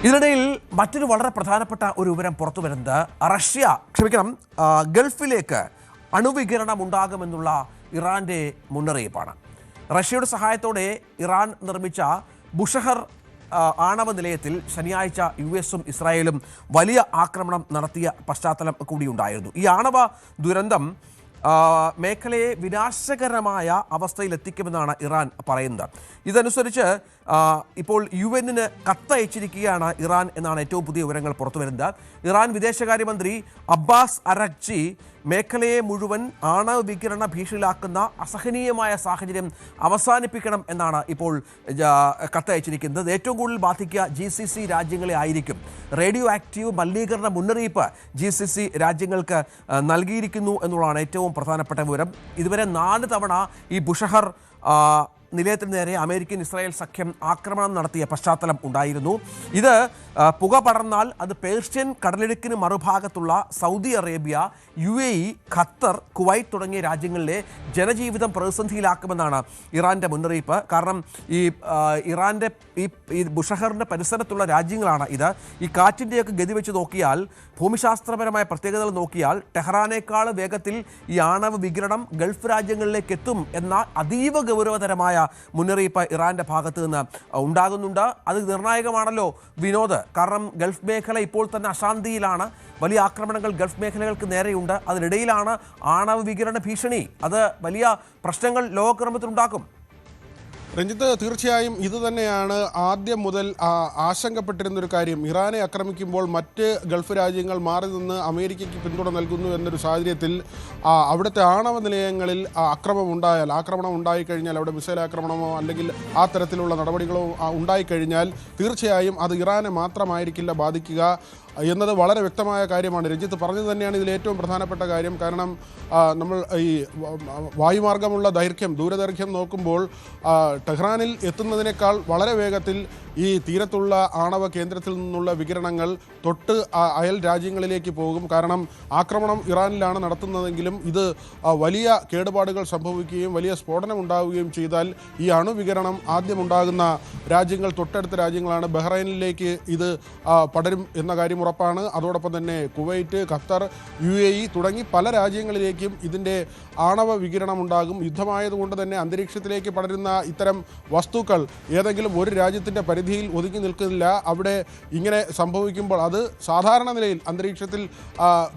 ഇതിനിടയിൽ മറ്റൊരു വളരെ പ്രധാനപ്പെട്ട ഒരു വിവരം പുറത്തു വരുന്നത് ഗൾഫിലേക്ക് അണുവികിരണം ഉണ്ടാകുമെന്നുള്ള ഇറാന്റെ മുന്നറിയിപ്പാണ്. റഷ്യയുടെ സഹായത്തോടെ ഇറാൻ നിർമ്മിച്ച ബുഷഹർ ആണവ നിലയത്തിൽ ശനിയാഴ്ച യുഎസും ഇസ്രായേലും വലിയ ആക്രമണം നടത്തിയ പശ്ചാത്തലം കൂടിയുണ്ടായിരുന്നു. ഈ ആണവ ദുരന്തം മേഖലയെ വിനാശകരമായ അവസ്ഥയിലെത്തിക്കുമെന്നാണ് ഇറാൻ പറയുന്നത്. ഇതനുസരിച്ച് ഇപ്പോൾ UN കത്തയച്ചിരിക്കുകയാണ് ഇറാൻ എന്നാണ് ഏറ്റവും പുതിയ വിവരങ്ങൾ പുറത്തു വരുന്നത്. ഇറാൻ വിദേശകാര്യമന്ത്രി അബ്ബാസ് അരഗ്ചി മേഖലയെ മുഴുവൻ ആണവ വികിരണ ഭീഷണിയിലാക്കുന്ന അസഹനീയമായ സാഹചര്യം അവസാനിപ്പിക്കണം എന്നാണ് ഇപ്പോൾ കത്തയച്ചിരിക്കുന്നത്. ഏറ്റവും കൂടുതൽ ബാധിക്കുക GCC രാജ്യങ്ങളെ ആയിരിക്കും. റേഡിയോ ആക്റ്റീവ് മലിനീകരണ മുന്നറിയിപ്പ് GCC രാജ്യങ്ങൾക്ക് നൽകിയിരിക്കുന്നു എന്നുള്ളതാണ് ഏറ്റവും പ്രധാനപ്പെട്ട വിവരം. ഇതുവരെ 4 തവണ ഈ ബുഷഹർ നിലയത്തിന് നേരെ അമേരിക്കൻ ഇസ്രായേൽ സഖ്യം ആക്രമണം നടത്തിയ പശ്ചാത്തലം ഉണ്ടായിരുന്നു. ഇത് പുക പടർന്നാൽ അത് പേർഷ്യൻ കടലിടുക്കിന് മറുഭാഗത്തുള്ള Saudi Arabia, UAE, Qatar, Kuwait തുടങ്ങിയ രാജ്യങ്ങളിലെ ജനജീവിതം പ്രതിസന്ധിയിലാക്കുമെന്നാണ് ഇറാൻ്റെ മുന്നറിയിപ്പ്. കാരണം ഇറാൻ്റെ ഈ ബുഷഹറിൻ്റെ പരിസരത്തുള്ള രാജ്യങ്ങളാണ് ഇത്. ഈ കാറ്റിൻ്റെയൊക്കെ ഗതി വെച്ച് നോക്കിയാൽ, ഭൂമിശാസ്ത്രപരമായ പ്രത്യേകതകൾ നോക്കിയാൽ ടെഹ്റാനേക്കാൾ വേഗത്തിൽ ഈ ആണവ വികിരണം ഗൾഫ് രാജ്യങ്ങളിലേക്ക് എത്തും എന്ന അതീവ ഗൗരവതരമായ മുന്നറിയിപ്പ് ഇറാന്റെ ഭാഗത്ത് നിന്ന് ഉണ്ടാകുന്നുണ്ട്. അത് നിർണായകമാണല്ലോ വിനോദ്. കാരണം ഗൾഫ് മേഖല ഇപ്പോൾ തന്നെ അശാന്തിയിലാണ്. വലിയ ആക്രമണങ്ങൾ ഗൾഫ് മേഖലകൾക്ക് നേരെയുണ്ട്. അതിനിടയിലാണ് ആണവ വികിരണ ഭീഷണി. അത് വലിയ പ്രശ്നങ്ങൾ ലോകക്രമത്തിലുണ്ടാക്കും. രഞ്ജിത്ത്, തീർച്ചയായും ഇത് തന്നെയാണ് ആദ്യം മുതൽ ആശങ്കപ്പെട്ടിരുന്നൊരു കാര്യം. ഇറാനെ ആക്രമിക്കുമ്പോൾ മറ്റ് ഗൾഫ് രാജ്യങ്ങൾ മാറി നിന്ന് അമേരിക്കയ്ക്ക് പിന്തുണ നൽകുന്നു എന്നൊരു സാഹചര്യത്തിൽ അവിടുത്തെ ആണവ നിലയങ്ങളിൽ ആക്രമണം ഉണ്ടായിക്കഴിഞ്ഞാൽ, അവിടെ മിസൈൽ ആക്രമണമോ അല്ലെങ്കിൽ ആ തരത്തിലുള്ള നടപടികളോ ഉണ്ടായിക്കഴിഞ്ഞാൽ തീർച്ചയായും അത് ഇറാനെ മാത്രമായിരിക്കില്ല ബാധിക്കുക എന്നത് വളരെ വ്യക്തമായ കാര്യമാണ്. രഞ്ജിത്ത് പറഞ്ഞത് തന്നെയാണ് ഇതിൽ ഏറ്റവും പ്രധാനപ്പെട്ട കാര്യം. കാരണം നമ്മൾ ഈ വായുമാർഗമുള്ള ദൂരദൈർഘ്യം നോക്കുമ്പോൾ ടെഹ്റാനിൽ എത്തുന്നതിനേക്കാൾ വളരെ വേഗത്തിൽ ഈ തീരത്തുള്ള ആണവ കേന്ദ്രത്തിൽ നിന്നുള്ള വികിരണങ്ങൾ തൊട്ട് അയൽ രാജ്യങ്ങളിലേക്ക് പോകും. കാരണം ആക്രമണം ഇറാനിലാണ് നടത്തുന്നതെങ്കിലും ഇത് വലിയ കേടുപാടുകൾ സംഭവിക്കുകയും വലിയ സ്ഫോടനം ഉണ്ടാവുകയും ചെയ്താൽ ഈ അണുവികിരണം ആദ്യമുണ്ടാകുന്ന രാജ്യങ്ങൾ തൊട്ടടുത്ത രാജ്യങ്ങളാണ്. ബഹ്റൈനിലേക്ക് ഇത് പടരും എന്ന കാര്യം ഉറപ്പാണ്. അതോടൊപ്പം തന്നെ കുവൈറ്റ്, ഖത്തർ, UAE തുടങ്ങി പല രാജ്യങ്ങളിലേക്കും ഇതിൻ്റെ ആണവ വികിരണം ഉണ്ടാകും. യുദ്ധമായതുകൊണ്ട് തന്നെ അന്തരീക്ഷത്തിലേക്ക് പടരുന്ന ഇത്തരം വസ്തുക്കൾ ഏതെങ്കിലും ഒരു രാജ്യത്തിൻ്റെ പരിധിയിൽ ഒതുങ്ങി നിൽക്കുന്നില്ല. അവിടെ ഇങ്ങനെ സംഭവിക്കുമ്പോൾ അത് സാധാരണ നിലയിൽ അന്തരീക്ഷത്തിൽ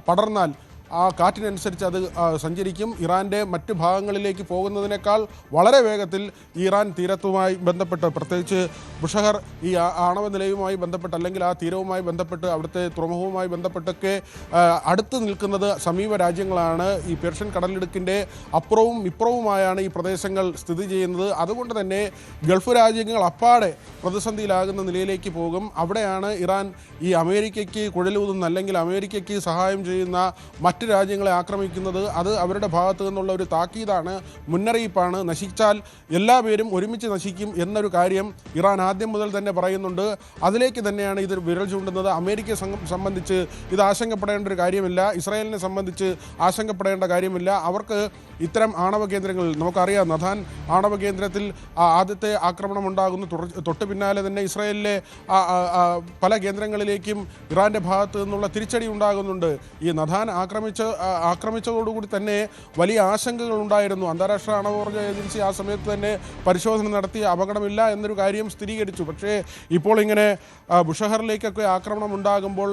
പടർന്നാൽ ആ കാറ്റിനനുസരിച്ച് അത് സഞ്ചരിക്കും. ഇറാൻ്റെ മറ്റ് ഭാഗങ്ങളിലേക്ക് പോകുന്നതിനേക്കാൾ വളരെ വേഗത്തിൽ ഇറാൻ തീരത്തുമായി ബന്ധപ്പെട്ട്, പ്രത്യേകിച്ച് ബുഷഹർ ഈ ആണവ നിലയവുമായി ബന്ധപ്പെട്ട് അല്ലെങ്കിൽ ആ തീരവുമായി ബന്ധപ്പെട്ട് അവിടുത്തെ തുറമുഖവുമായി ബന്ധപ്പെട്ടൊക്കെ അടുത്ത് നിൽക്കുന്നത് സമീപ രാജ്യങ്ങളാണ്. ഈ പേർഷ്യൻ കടലിടുക്കിൻ്റെ അപ്പുറവും ഇപ്പുറവുമായാണ് ഈ പ്രദേശങ്ങൾ സ്ഥിതി ചെയ്യുന്നത്. അതുകൊണ്ട് തന്നെ ഗൾഫ് രാജ്യങ്ങൾ അപ്പാടെ പ്രതിസന്ധിയിലാകുന്ന നിലയിലേക്ക് പോകും. അവിടെയാണ് ഇറാൻ ഈ അമേരിക്കയ്ക്ക് കുഴലൂതുന്ന അല്ലെങ്കിൽ അമേരിക്കയ്ക്ക് സഹായം ചെയ്യുന്ന മറ്റ് രാജ്യങ്ങളെ ആക്രമിക്കുന്നത്. അത് അവരുടെ ഭാഗത്തു നിന്നുള്ള ഒരു താക്കീതാണ്, മുന്നറിയിപ്പാണ്. നശിച്ചാൽ എല്ലാ പേരും ഒരുമിച്ച് നശിക്കും എന്നൊരു കാര്യം ഇറാൻ ആദ്യം മുതൽ തന്നെ പറയുന്നുണ്ട്. അതിലേക്ക് തന്നെയാണ് ഇത് വിരൽ ചൂണ്ടുന്നത്. അമേരിക്കയെ സംബന്ധിച്ച് ഇത് ആശങ്കപ്പെടേണ്ട ഒരു കാര്യമില്ല. ഇസ്രായേലിനെ സംബന്ധിച്ച് ആശങ്കപ്പെടേണ്ട കാര്യമില്ല. അവർക്ക് ഇത്തരം ആണവ കേന്ദ്രങ്ങളിൽ, നമുക്കറിയാം, നഥാൻ ആണവ കേന്ദ്രത്തിൽ ആദ്യത്തെ ആക്രമണം ഉണ്ടാകുന്നു. തൊട്ട് പിന്നാലെ തന്നെ ഇസ്രായേലിലെ പല കേന്ദ്രങ്ങളിലേക്കും ഇറാൻ്റെ ഭാഗത്തു നിന്നുള്ള തിരിച്ചടി ഉണ്ടാകുന്നുണ്ട്. ഈ നഥാൻ ആക്രമിച്ചതോടുകൂടി തന്നെ വലിയ ആശങ്കകൾ ഉണ്ടായിരുന്നു. അന്താരാഷ്ട്ര ആണവോർജ്ജ ഏജൻസി ആ സമയത്ത് തന്നെ പരിശോധന നടത്തി അപകടമില്ല എന്നൊരു കാര്യം സ്ഥിരീകരിച്ചു. പക്ഷേ ഇപ്പോൾ ഇങ്ങനെ ബുഷഹറിലേക്കൊക്കെ ആക്രമണം ഉണ്ടാകുമ്പോൾ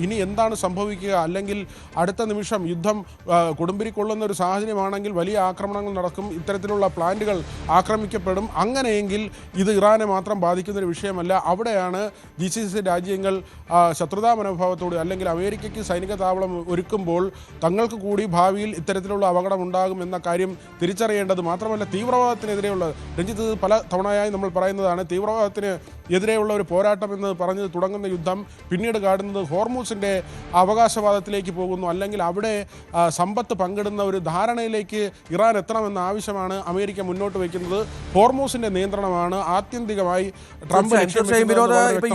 ഇനി എന്താണ് സംഭവിക്കുക? അല്ലെങ്കിൽ അടുത്ത നിമിഷം യുദ്ധം കൊടുമ്പിരിക്കൊള്ളുന്ന ഒരു സാഹചര്യമാണെങ്കിൽ വലിയ ആക്രമണങ്ങൾ നടക്കും. ഇത്തരത്തിലുള്ള പ്ലാന്റുകൾ ആക്രമിക്കപ്പെടും. അങ്ങനെയെങ്കിൽ ഇത് ഇറാനെ മാത്രം ബാധിക്കുന്നൊരു വിഷയമല്ല. അവിടെയാണ് GCC രാജ്യങ്ങൾ ശത്രുതാ മനോഭാവത്തോട് അല്ലെങ്കിൽ അമേരിക്കയ്ക്ക് സൈനിക താവളം ഒരുക്കുമ്പോൾ തങ്ങൾക്ക് കൂടി ഭാവിയിൽ ഇത്തരത്തിലുള്ള അപകടം ഉണ്ടാകും എന്ന കാര്യം തിരിച്ചറിയേണ്ടത്. മാത്രമല്ല, തീവ്രവാദത്തിനെതിരെയുള്ള, രഞ്ജിത്ത് പല തവണയായി നമ്മൾ പറയുന്നതാണ്, തീവ്രവാദത്തിന് എതിരെയുള്ള ഒരു പോരാട്ടം എന്ന് പറഞ്ഞ് തുടങ്ങുന്ന യുദ്ധം പിന്നീട് കാണുന്നത് ഹോർമൂസിൻ്റെ അവകാശവാദത്തിലേക്ക് പോകുന്നു. അല്ലെങ്കിൽ അവിടെ സമ്പത്ത് പങ്കിടുന്ന ഒരു ധാരണയിലേക്ക് ഇറാൻ എത്തണമെന്ന ആവശ്യമാണ് അമേരിക്ക മുന്നോട്ട് വയ്ക്കുന്നത്. ഹോർമൂസിൻ്റെ നിയന്ത്രണമാണ് ആത്യന്തികമായി ട്രംപ്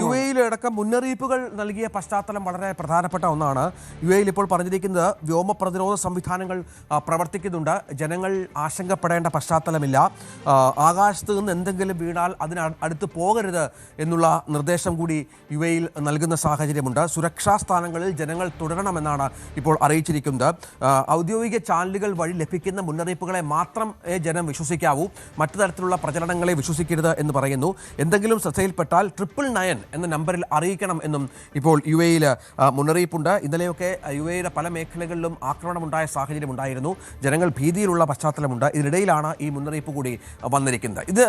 UAE അടക്കം മുന്നറിയിപ്പുകൾ നൽകിയ പശ്ചാത്തലം വളരെ പ്രധാനപ്പെട്ട ഒന്നാണ്. UAE ഇപ്പോൾ പറഞ്ഞിരിക്കുന്നത് വ്യോമ പ്രതിരോധ സംവിധാനങ്ങൾ പ്രവർത്തിക്കുന്നുണ്ട്. ജനങ്ങൾ ആശങ്കപ്പെടേണ്ട പശ്ചാത്തലമില്ല. ആകാശത്ത് നിന്ന് എന്തെങ്കിലും വീണാൽ അടുത്ത് പോകരുത് എന്നുള്ള നിർദ്ദേശം കൂടി UAE നൽകുന്ന സാഹചര്യമുണ്ട്. സുരക്ഷാ സ്ഥാനങ്ങളിൽ ജനങ്ങൾ തുടരണമെന്നാണ് ഇപ്പോൾ അറിയിച്ചിരിക്കുന്നത്. ഔദ്യോഗിക ചാനലുകൾ വഴി ലഭിക്കുന്ന മുന്നറിയിപ്പുകളെ മാത്രം ജനം വിശ്വസിക്കാവൂ, മറ്റു തരത്തിലുള്ള പ്രചരണങ്ങളെ വിശ്വസിക്കരുത് എന്ന് പറയുന്നു. എന്തെങ്കിലും ശ്രദ്ധയിൽപ്പെട്ടാൽ 999 എന്ന നമ്പറിൽ അറിയിക്കണം എന്നും ഇപ്പോൾ UAE മുന്നറിയിപ്പുണ്ട്. ഇന്നലെയൊക്കെ UAE പല മേഖലകളിലും ആക്രമണമുണ്ടായ സാഹചര്യം ഉണ്ടായിരുന്നു. ജനങ്ങൾ ഭീതിയിലുള്ള പശ്ചാത്തലമുണ്ട്. ഇതിനിടയിലാണ് ഈ മുന്നറിയിപ്പ് കൂടി വന്നിരിക്കുന്നത്. ഇത്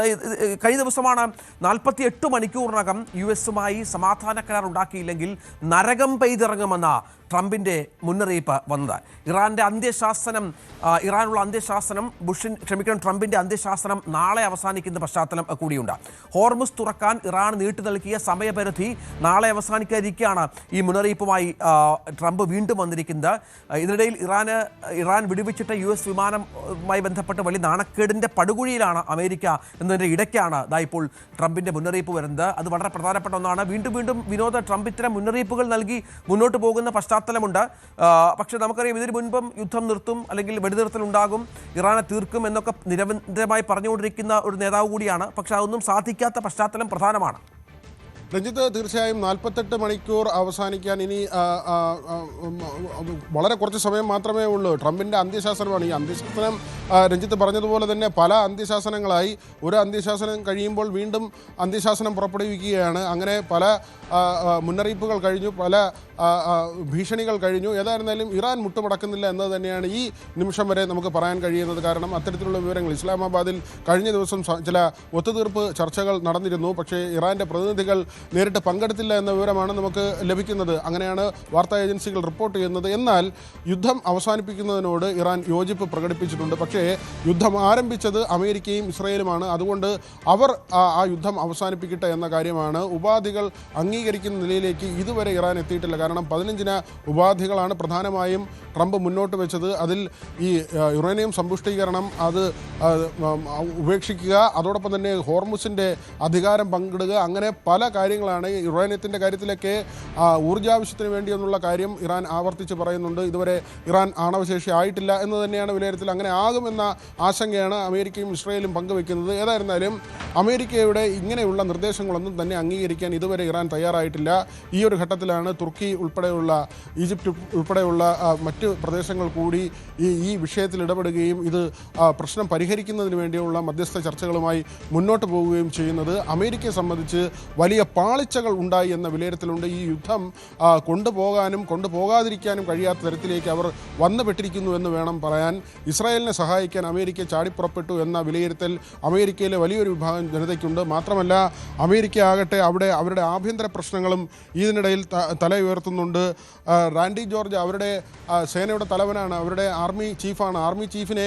കഴിഞ്ഞ ദിവസമാണ് 48 മണിക്കൂറിനകം US-മായി സമാധാന കരാർ ഉണ്ടാക്കിയില്ലെങ്കിൽ നരകം പെയ്തിറങ്ങുമെന്ന ട്രംപിൻ്റെ മുന്നറിയിപ്പ് വന്നത്. ഇറാനുള്ള അന്ത്യശാസനം ട്രംപിൻ്റെ അന്ത്യശാസനം നാളെ അവസാനിക്കുന്ന പശ്ചാത്തലം കൂടിയുണ്ട്. ഹോർമുസ് തുറക്കാൻ ഇറാൻ നീട്ടി നൽകിയ സമയപരിധി നാളെ അവസാനിക്കാതിരിക്കുകയാണ് ഈ മുന്നറിയിപ്പുമായി ട്രംപ് വീണ്ടും വന്നിരിക്കുന്നത്. ഇതിനിടയിൽ ഇറാൻ വിടുവിച്ചിട്ട US വിമാനവുമായി ബന്ധപ്പെട്ട് വലിയ നാണക്കേടിൻ്റെ പടുകുഴിയിലാണ് അമേരിക്ക എന്നതിൻ്റെ ഇടയ്ക്കാണ് ഇപ്പോൾ ട്രംപിൻ്റെ മുന്നറിയിപ്പ് വരുന്നത്. അത് വളരെ പ്രധാനപ്പെട്ട ഒന്നാണ്. വീണ്ടും വിനോദ ട്രംപ് ഇത്തരം മുന്നറിയിപ്പുകൾ നൽകി മുന്നോട്ട് പോകുന്ന പശ്ചാത്തലമുണ്ട്. പക്ഷേ നമുക്കറിയാം, ഇതിന് മുൻപും യുദ്ധം നിർത്തും അല്ലെങ്കിൽ വെടിനിർത്തലുണ്ടാകും, ഇറാനെ തീർക്കും എന്നൊക്കെ നിരന്തരമായി പറഞ്ഞുകൊണ്ടിരിക്കുന്ന ഒരു നേതാവ് കൂടിയാണ്. പക്ഷേ അതൊന്നും സാധിക്കാത്ത പശ്ചാത്തലം പ്രധാനമാണ്. രഞ്ജിത്ത്, തീർച്ചയായും 48 മണിക്കൂർ അവസാനിക്കാൻ ഇനി വളരെ കുറച്ച് സമയം മാത്രമേ ഉള്ളൂ. ട്രംപിൻ്റെ അന്ത്യശാസനമാണ് ഈ അന്ത്യശാസനം. രഞ്ജിത്ത് പറഞ്ഞതുപോലെ തന്നെ പല അന്ത്യശാസനങ്ങളായി. ഒരു അന്ത്യശാസനം കഴിയുമ്പോൾ വീണ്ടും അന്ത്യശാസനം പുറപ്പെടുവിക്കുകയാണ്. അങ്ങനെ പല മുന്നറിയിപ്പുകൾ കഴിഞ്ഞു, പല ഭീഷണികൾ കഴിഞ്ഞു. ഏതായിരുന്നാലും ഇറാൻ മുട്ടുമടക്കുന്നില്ല എന്നത് തന്നെയാണ് ഈ നിമിഷം വരെ നമുക്ക് പറയാൻ കഴിയുന്നത്. കാരണം അത്തരത്തിലുള്ള വിവരങ്ങൾ ഇസ്ലാമാബാദിൽ കഴിഞ്ഞ ദിവസം ചില ഒത്തുതീർപ്പ് ചർച്ചകൾ നടന്നിരുന്നു. പക്ഷേ ഇറാൻ്റെ പ്രതിനിധികൾ നേരിട്ട് പങ്കെടുത്തില്ല എന്ന വിവരമാണ് നമുക്ക് ലഭിക്കുന്നത്. അങ്ങനെയാണ് വാർത്താ ഏജൻസികൾ റിപ്പോർട്ട് ചെയ്യുന്നത്. എന്നാൽ യുദ്ധം അവസാനിപ്പിക്കുന്നതിനോട് ഇറാൻ യോജിപ്പ് പ്രകടിപ്പിച്ചിട്ടുണ്ട്. പക്ഷേ യുദ്ധം ആരംഭിച്ചത് അമേരിക്കയും ഇസ്രയേലുമാണ്. അതുകൊണ്ട് അവർ ആ യുദ്ധം അവസാനിപ്പിക്കട്ടെ എന്ന കാര്യമാണ്. ഉപാധികൾ അംഗീകരിക്കുന്ന നിലയിലേക്ക് ഇതുവരെ ഇറാൻ എത്തിയിട്ടില്ല. കാരണം 15 ഉപാധികളാണ് പ്രധാനമായും ട്രംപ് മുന്നോട്ട് വെച്ചത്. അതിൽ ഈ യുറേനിയം സമ്പുഷ്ടീകരണം അത് ഉപേക്ഷിക്കുക, അതോടൊപ്പം തന്നെ ഹോർമുസിൻ്റെ അധികാരം പങ്കിടുക, അങ്ങനെ പല കാര്യങ്ങളാണ്. യുറേനിയത്തിൻ്റെ കാര്യത്തിലൊക്കെ ഊർജ്ജാവശ്യത്തിന് വേണ്ടി എന്നുള്ള കാര്യം ഇറാൻ ആവർത്തിച്ച് പറയുന്നുണ്ട്. ഇതുവരെ ഇറാൻ ആണവശേഷി ആയിട്ടില്ല എന്ന് തന്നെയാണ് വിലയിരുത്തൽ. അങ്ങനെ ആകുമെന്ന ആശങ്കയാണ് അമേരിക്കയും ഇസ്രയേലും പങ്കുവെക്കുന്നത്. ഏതായിരുന്നാലും അമേരിക്കയുടെ ഇങ്ങനെയുള്ള നിർദ്ദേശങ്ങളൊന്നും തന്നെ അംഗീകരിക്കാൻ ഇതുവരെ ഇറാൻ തയ്യാറായിട്ടില്ല. ഈ ഒരു ഘട്ടത്തിലാണ് തുർക്കി ഉൾപ്പെടെയുള്ള ഈജിപ്റ്റ് ഉൾപ്പെടെയുള്ള മറ്റ് പ്രദേശങ്ങൾ കൂടി ഈ വിഷയത്തിൽ ഇടപെടുകയും ഇത് പ്രശ്നം പരിഹരിക്കുന്നതിന് വേണ്ടിയുള്ള മധ്യസ്ഥ ചർച്ചകളുമായി മുന്നോട്ട് പോവുകയും ചെയ്യുന്നത്. അമേരിക്കയെ സംബന്ധിച്ച് വലിയ പാളിച്ചകൾ ഉണ്ടായി എന്ന വിലയിരുത്തലുണ്ട്. ഈ യുദ്ധം കൊണ്ടുപോകാനും കൊണ്ടുപോകാതിരിക്കാനും കഴിയാത്ത തരത്തിലേക്ക് അവർ വന്നുപെട്ടിരിക്കുന്നു എന്ന് വേണം പറയാൻ. ഇസ്രായേലിനെ സഹായിക്കാൻ അമേരിക്ക ചാടിപ്പുറപ്പെട്ടു എന്ന വിലയിരുത്തൽ അമേരിക്കയിലെ വലിയൊരു വിഭാഗം ജനതയ്ക്കുണ്ട്. മാത്രമല്ല അമേരിക്ക ആകട്ടെ അവിടെ അവരുടെ ആഭ്യന്തര പ്രശ്നങ്ങളും ഇതിനിടയിൽ തല ഉയർത്തുന്നുണ്ട്. റാൻഡി ജോർജ് അവരുടെ സേനയുടെ തലവനാണ്, അവരുടെ ആർമി ചീഫാണ്. ആർമി ചീഫിനെ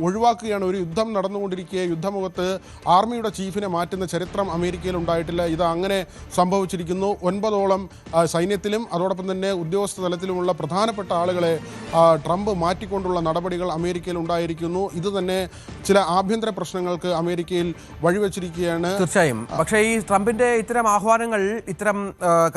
ഒഴിവാക്കുകയാണ്. ഒരു യുദ്ധം നടന്നുകൊണ്ടിരിക്കെ യുദ്ധമുഖത്ത് ആർമിയുടെ ചീഫിനെ മാറ്റുന്ന ചരിത്രം അമേരിക്കയിൽ ഉണ്ടായിട്ടില്ല. ഇത് അങ്ങനെ സംഭവിച്ചിരിക്കുന്നു. 9ഓളം സൈന്യത്തിലും അതോടൊപ്പം തന്നെ ഉദ്യോഗസ്ഥ തലത്തിലുമുള്ള പ്രധാനപ്പെട്ട ആളുകളെ ട്രംപ് മാറ്റിക്കൊണ്ടുള്ള നടപടികൾ അമേരിക്കയിൽ ഉണ്ടായിരിക്കുന്നു. ഇത് തന്നെ ചില ആഭ്യന്തര പ്രശ്നങ്ങൾക്ക് അമേരിക്കയിൽ വഴിവെച്ചിരിക്കുകയാണ്. തീർച്ചയായും. പക്ഷേ ഈ ട്രംപിൻ്റെ ഇത്തരം ആഹ്വാനങ്ങൾ, ഇത്തരം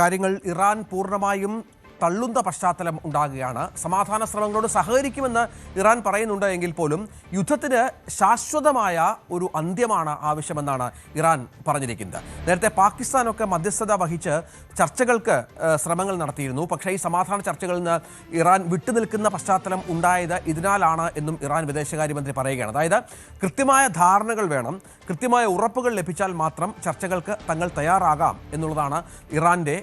കാര്യങ്ങൾ ഇറാൻ പൂർണ്ണമായും തള്ളുന്ന പശ്ചാത്തലം ഉണ്ടാകുകയാണ്. സമാധാന ശ്രമങ്ങളോട് സഹകരിക്കുമെന്ന് ഇറാൻ പറയുന്നുണ്ട് എങ്കിൽ പോലും യുദ്ധത്തിന് ശാശ്വതമായ ഒരു അന്ത്യമാണ് ആവശ്യമെന്നാണ് ഇറാൻ പറഞ്ഞിരിക്കുന്നത്. നേരത്തെ പാകിസ്ഥാനൊക്കെ മധ്യസ്ഥത വഹിച്ച് ചർച്ചകൾക്ക് ശ്രമങ്ങൾ നടത്തിയിരുന്നു. പക്ഷേ ഈ സമാധാന ചർച്ചകളിൽ നിന്ന് ഇറാൻ വിട്ടുനിൽക്കുന്ന പശ്ചാത്തലം ഉണ്ടായത് ഇതിനാലാണ് എന്നും ഇറാൻ വിദേശകാര്യമന്ത്രി പറയുകയാണ്. അതായത് കൃത്യമായ ധാരണകൾ വേണം, കൃത്യമായ ഉറപ്പുകൾ ലഭിച്ചാൽ മാത്രം ചർച്ചകൾക്ക് തങ്ങൾ തയ്യാറാകാം എന്നുള്ളതാണ് ഇറാൻ്റെ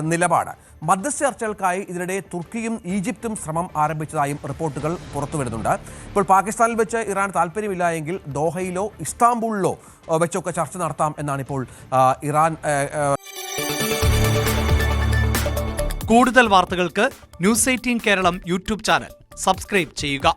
നിലപാട്. മധ്യസ്ഥ ചർച്ചകൾക്കായി ഇതിനിടെ തുർക്കിയും ഈജിപ്തും ശ്രമം ആരംഭിച്ചതായും റിപ്പോർട്ടുകൾ പുറത്തുവരുന്നുണ്ട്. ഇപ്പോൾ പാകിസ്ഥാനിൽ വെച്ച് ഇറാൻ താല്പര്യമില്ല എങ്കിൽ ദോഹയിലോ ഇസ്താംബൂളിലോ വെച്ചൊക്കെ ചർച്ച നടത്താം എന്നാണ് ഇപ്പോൾ ഇറാൻ. കൂടുതൽ വാർത്തകൾക്ക് News 18 Keralam YouTube channel subscribe ചെയ്യുക.